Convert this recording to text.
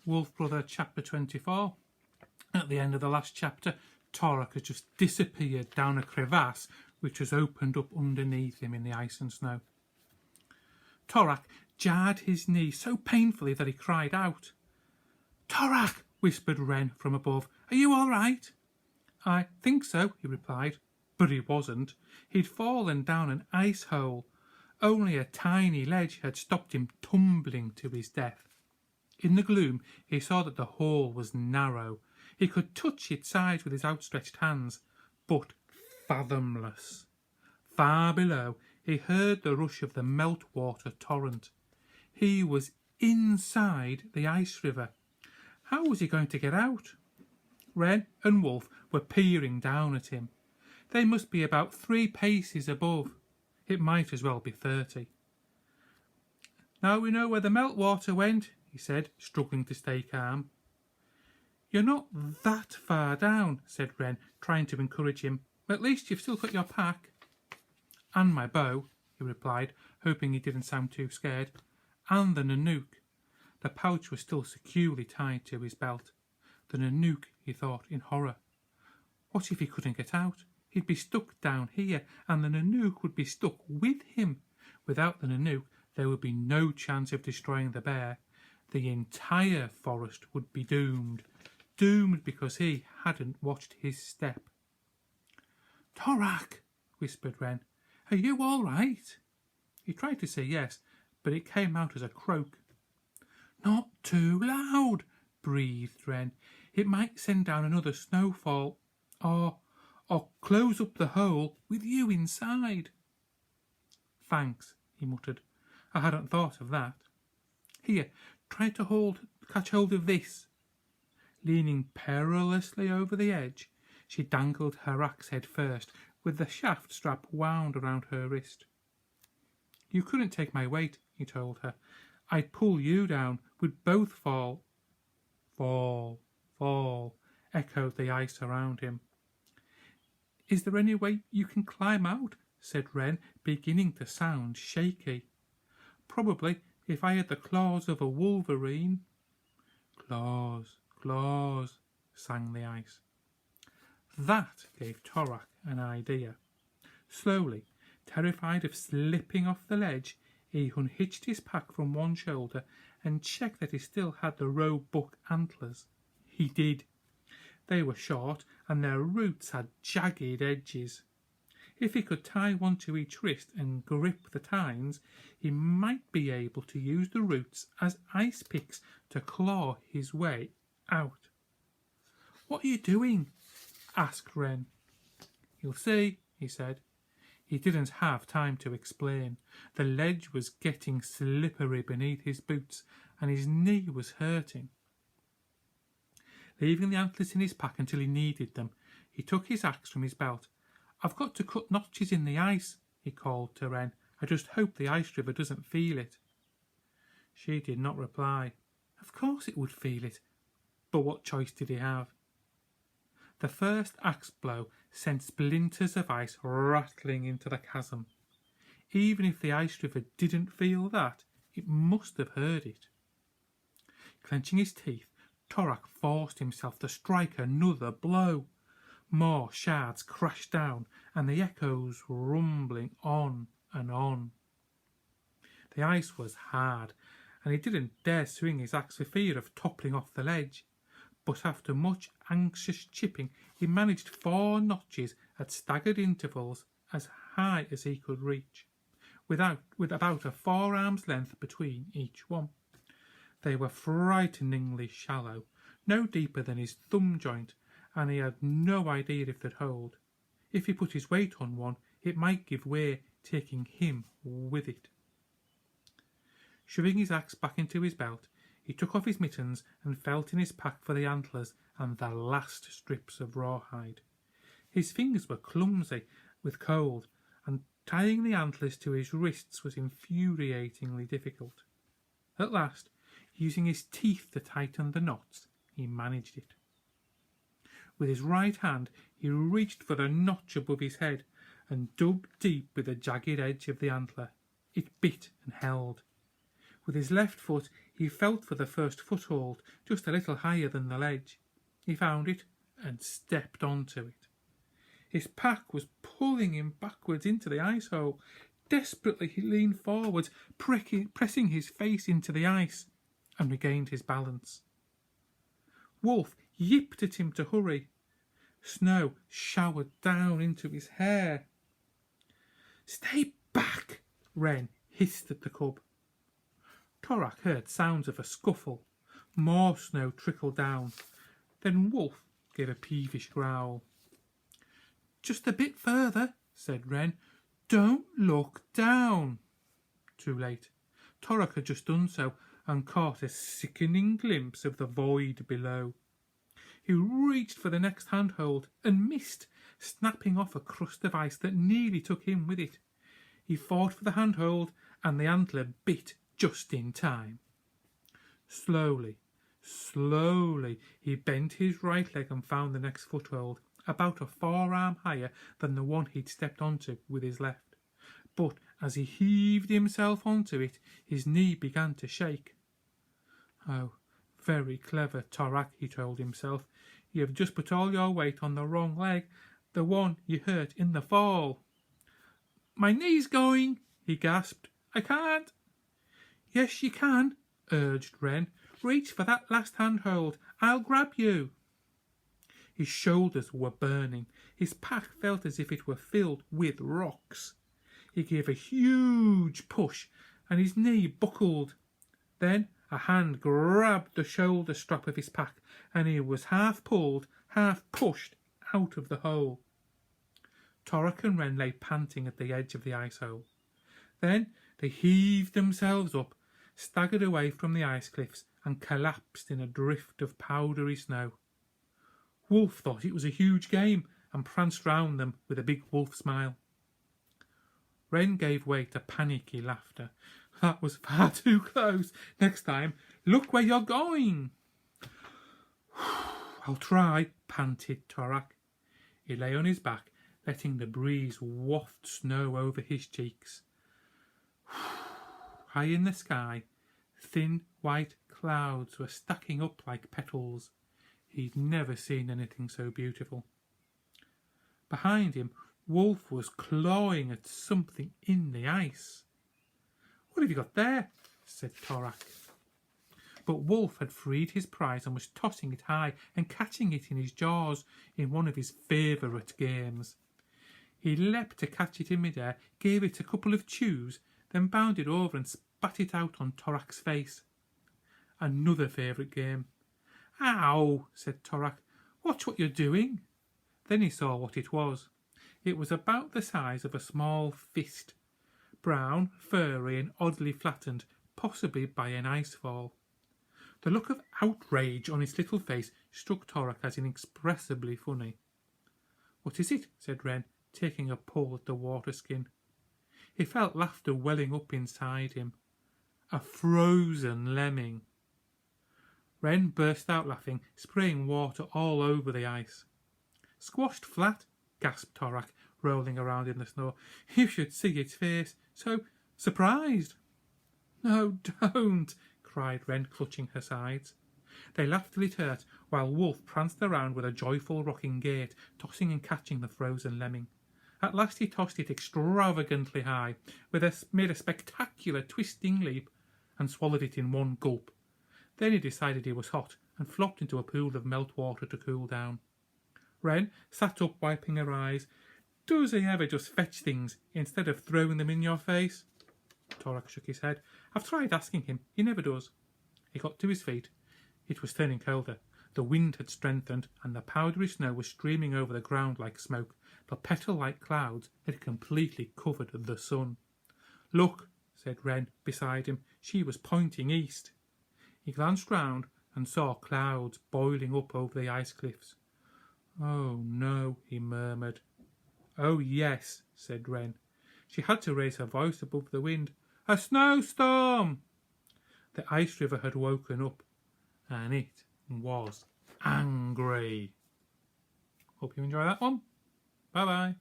Wolf Brother chapter 24. At the end of the last chapter, Torak has just disappeared down a crevasse which has opened up underneath him in the ice and snow. Torak jarred his knee so painfully that he cried out. "Torak!" whispered Wren from above. "Are you all right?" "I think so," he replied. But he wasn't. He'd fallen down an ice hole. Only a tiny ledge had stopped him tumbling to his death. In the gloom, he saw that the hole was narrow. He could touch its sides with his outstretched hands, but fathomless. Far below, he heard the rush of the meltwater torrent. He was inside the ice river. How was he going to get out? Wren and Wolf were peering down at him. They must be about 3 paces above. It might as well be 30. "Now we know where the meltwater went," he said, struggling to stay calm. "You're not that far down," said Wren, trying to encourage him. "At least you've still got your pack." "And my bow," he replied, hoping he didn't sound too scared. "And the nanook." The pouch was still securely tied to his belt. The nanook, he thought in horror. What if he couldn't get out? He'd be stuck down here, and the nanook would be stuck with him. Without the nanook, there would be no chance of destroying the bear. The entire forest would be doomed. Doomed because he hadn't watched his step. "Torak," whispered Wren, "are you all right?" He tried to say yes, but it came out as a croak. "Not too loud," breathed Wren. "It might send down another snowfall, or close up the hole with you inside." "Thanks," he muttered. "I hadn't thought of that. Here, try to catch hold of this." Leaning perilously over the edge, she dangled her axe head first, with the shaft strap wound around her wrist. "You couldn't take my weight," he told her. "I'd pull you down. We'd both fall." "Fall, fall," echoed the ice around him. "Is there any way you can climb out?" said Wren, beginning to sound shaky. "Probably, if I had the claws of a wolverine." "Claws, claws," sang the ice. That gave Torak an idea. Slowly, terrified of slipping off the ledge, he unhitched his pack from one shoulder and checked that he still had the roebuck antlers. He did. They were short and their roots had jagged edges. If he could tie one to each wrist and grip the tines, he might be able to use the roots as ice picks to claw his way out. "What are you doing?" asked Wren. "You'll see," he said. He didn't have time to explain. The ledge was getting slippery beneath his boots and his knee was hurting. Leaving the antlers in his pack until he needed them, he took his axe from his belt. "I've got to cut notches in the ice," he called to Wren. "I just hope the ice river doesn't feel it." She did not reply. Of course it would feel it, but what choice did he have? The first axe blow sent splinters of ice rattling into the chasm. Even if the ice river didn't feel that, it must have heard it. Clenching his teeth, Torak forced himself to strike another blow. More shards crashed down, and the echoes rumbling on and on. The ice was hard, and he didn't dare swing his axe for fear of toppling off the ledge. But after much anxious chipping, he managed 4 notches at staggered intervals as high as he could reach, with about a 4-arm's length between each one. They were frighteningly shallow, no deeper than his thumb joint, and he had no idea if they'd hold. If he put his weight on one, it might give way, taking him with it. Shoving his axe back into his belt, he took off his mittens and felt in his pack for the antlers and the last strips of rawhide. His fingers were clumsy with cold, and tying the antlers to his wrists was infuriatingly difficult. At last, using his teeth to tighten the knots, he managed it. With his right hand, he reached for the notch above his head and dug deep with the jagged edge of the antler. It bit and held. With his left foot he felt for the first foothold, just a little higher than the ledge. He found it and stepped onto it. His pack was pulling him backwards into the ice hole. Desperately he leaned forwards, pressing his face into the ice, and regained his balance. Wolf yipped at him to hurry. Snow showered down into his hair. "Stay back!" Wren hissed at the cub. Torak heard sounds of a scuffle. More snow trickled down. Then Wolf gave a peevish growl. "Just a bit further," said Wren. "Don't look down." Too late. Torak had just done so and caught a sickening glimpse of the void below. He reached for the next handhold and missed, snapping off a crust of ice that nearly took him with it. He fought for the handhold and the antler bit just in time. Slowly, he bent his right leg and found the next foothold, about a forearm higher than the one he'd stepped onto with his left. But as he heaved himself onto it, his knee began to shake. "Oh, very clever, Torak," he told himself. "You have just put all your weight on the wrong leg, the one you hurt in the fall." "My knee's going," he gasped. "I can't." "Yes, you can," urged Wren. "Reach for that last handhold. I'll grab you." His shoulders were burning. His pack felt as if it were filled with rocks. He gave a huge push and his knee buckled. Then a hand grabbed the shoulder strap of his pack and he was half pulled, half pushed out of the hole. Torak and Wren lay panting at the edge of the ice hole. Then they heaved themselves up, staggered away from the ice cliffs and collapsed in a drift of powdery snow. Wolf thought it was a huge game and pranced round them with a big wolf smile. Wren gave way to panicky laughter. "That was far too close. Next time, look where you're going." "I'll try," panted Torak. He lay on his back, letting the breeze waft snow over his cheeks. High in the sky, thin white clouds were stacking up like petals. He'd never seen anything so beautiful. Behind him, Wolf was clawing at something in the ice. "What have you got there?" said Torak. But Wolf had freed his prize and was tossing it high and catching it in his jaws in one of his favourite games. He leapt to catch it in midair, gave it a couple of chews, then bounded over and spat it out on Torak's face. Another favourite game. "Ow!" said Torak. "Watch what you're doing." Then he saw what it was. It was about the size of a small fist, brown, furry and oddly flattened, possibly by an icefall. The look of outrage on its little face struck Torak as inexpressibly funny. "What is it?" said Wren, taking a pull at the water skin. He felt laughter welling up inside him. A frozen lemming. Wren burst out laughing, spraying water all over the ice. "Squashed flat," gasped Torak, rolling around in the snow. "You should see its face. So surprised." "No, don't," cried Wren, clutching her sides. They laughed till it hurt, while Wolf pranced around with a joyful rocking gait, tossing and catching the frozen lemming. At last he tossed it extravagantly high, made a spectacular twisting leap, and swallowed it in one gulp. Then he decided he was hot, and flopped into a pool of meltwater to cool down. Wren sat up, wiping her eyes. "Does he ever just fetch things instead of throwing them in your face?" Torak shook his head. "I've tried asking him. He never does." He got to his feet. It was turning colder. The wind had strengthened, and the powdery snow was streaming over the ground like smoke. The petal-like clouds had completely covered the sun. "Look," said Wren beside him. She was pointing east. He glanced round and saw clouds boiling up over the ice cliffs. "Oh, no," he murmured. "Oh, yes," said Wren. She had to raise her voice above the wind. "A snowstorm!" The ice river had woken up, and it was angry. Hope you enjoy that one. Bye-bye.